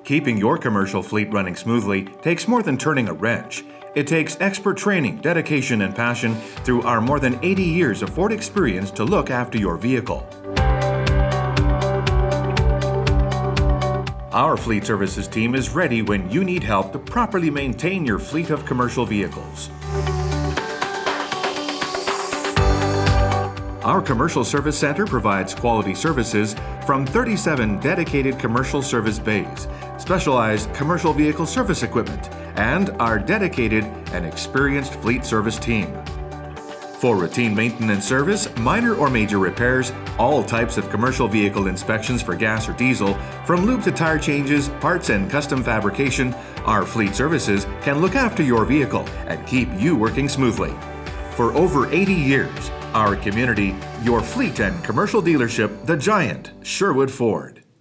Keeping your commercial fleet running smoothly takes more than turning a wrench. It takes expert training, dedication, and passion through our more than 80 years of Ford experience to look after your vehicle. Our fleet services team is ready when you need help to properly maintain your fleet of commercial vehicles. Our Commercial Service Center provides quality services from 37 dedicated commercial service bays, specialized commercial vehicle service equipment, and our dedicated and experienced fleet service team. For routine maintenance service, minor or major repairs, all types of commercial vehicle inspections for gas or diesel, from lube to tire changes, parts and custom fabrication, our fleet services can look after your vehicle and keep you working smoothly. For over 80 years, our community, your fleet and commercial dealership, the giant Sherwood Ford.